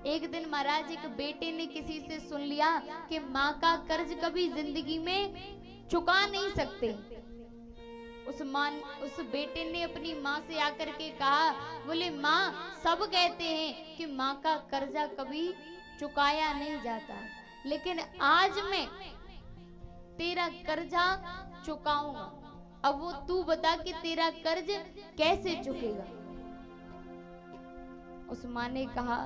एक दिन महाराज एक बेटे ने किसी से सुन लिया कि माँ का कर्ज कभी जिंदगी में चुका नहीं सकते। उस बेटे ने अपनी माँ से आकर के कहा, बोले माँ, सब कहते हैं कि माँ का कर्जा कभी चुकाया नहीं जाता, लेकिन आज मैं तेरा कर्जा चुकाऊंगा। अब वो तू बता कि तेरा कर्ज कैसे चुकेगा। उस माँ ने कहा,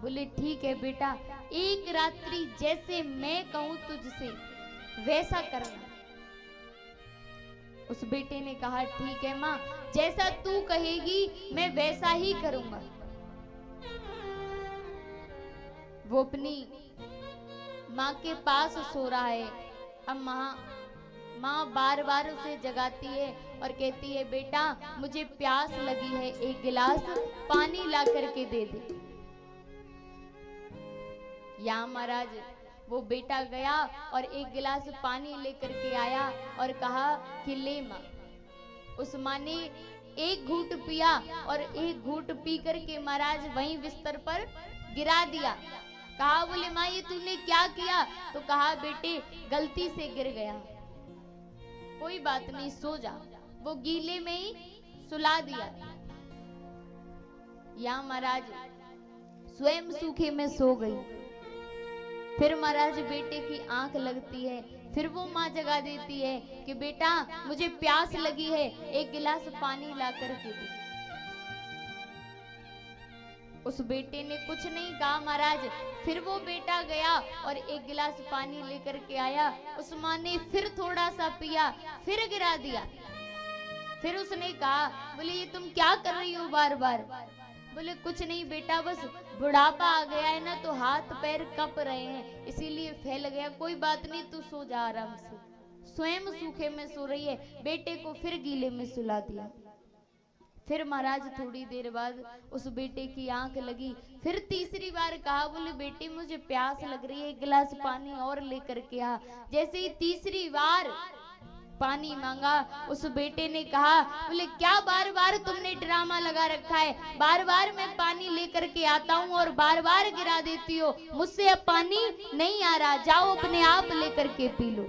बोले ठीक है बेटा, एक रात्रि जैसे मैं कहूं तुझसे वैसा करना। उस बेटे ने कहा, ठीक है माँ, जैसा तू कहेगी मैं वैसा ही करूंगा। वो अपनी माँ के पास सो रहा है। अब माँ बार बार उसे जगाती है और कहती है, बेटा मुझे प्यास लगी है, एक गिलास पानी ला करके दे दे। यहाँ महाराज वो बेटा गया और एक गिलास पानी लेकर के आया और कहा कि ले माँ। उस माँ ने एक घूंट पिया और एक घूंट पी करके महाराज वहीं बिस्तर पर गिरा दिया। कहा, बोले माँ ये तूने क्या किया? तो कहा, बेटे गलती से गिर गया, कोई बात नहीं, सो जा। वो गीले में ही सुला दिया। यहाँ महाराज स्वयं सूखे में सो गई। फिर महाराज बेटे की आंख लगती है, फिर वो माँ जगा देती है कि बेटा मुझे प्यास लगी है, एक गिलास पानी ला कर के दे। उस बेटे ने कुछ नहीं कहा महाराज। फिर वो बेटा गया और एक गिलास पानी लेकर के आया। उस माँ ने फिर थोड़ा सा पिया, फिर गिरा दिया। फिर उसने कहा, बोले ये तुम क्या कर रही हो बार बार? बोले कुछ नहीं बेटा, बस बुढ़ापा आ गया है ना, तो हाथ पैर कप रहे हैं, इसीलिए फैल गया। कोई बात नहीं, तू सो जा आराम से। स्वयं सूखे में सो रही है, बेटे को फिर गीले में सुला दिया। फिर महाराज थोड़ी देर बाद उस बेटे की आंख लगी। फिर तीसरी बार कहा, बोले बेटे मुझे प्यास लग रही है, एक गिलास पानी और लेकर के आ। जैसे ही तीसरी बार पानी मांगा, उस बेटे ने कहा, बोले क्या बार बार तुमने ड्रामा लगा रखा है? बार बार मैं पानी लेकर के आता हूँ और बार बार गिरा देती हो, मुझसे अब पानी नहीं आ रहा, जाओ अपने आप लेकर के पी लो।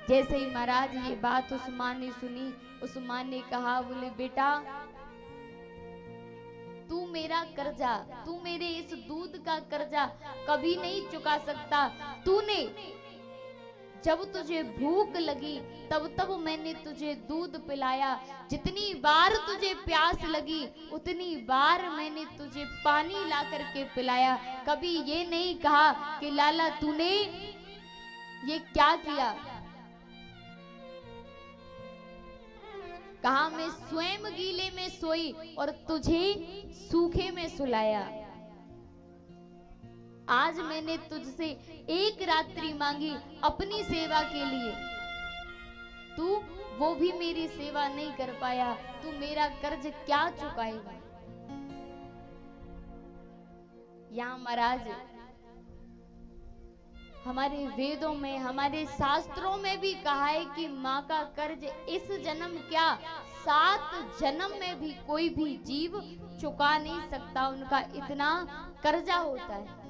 जैसे ही महाराज ये बात उस माँ ने सुनी, उस माँ ने कहा, बोले बेटा तू मेरा कर्जा, तू मेरे इस दूध का कर्जा कभी नहीं चुका सकता। तूने जब तुझे भूख लगी तब मैंने तुझे दूध पिलाया, जितनी बार तुझे प्यास लगी उतनी बार मैंने तुझे पानी ला करके पिलाया। कभी ये नहीं कहा कि लाला तूने ये क्या किया। कहा, मैं स्वयं गीले में सोई और तुझे सूखे में सुलाया। आज मैंने तुझसे एक रात्रि मांगी अपनी सेवा के लिए, तू वो भी मेरी सेवा नहीं कर पाया, तू मेरा कर्ज क्या चुकाएगा। यहाँ महाराज हमारे वेदों में, हमारे शास्त्रों में भी कहा है कि माँ का कर्ज इस जन्म क्या 7 जन्म में भी कोई भी जीव चुका नहीं सकता, उनका इतना कर्जा होता है।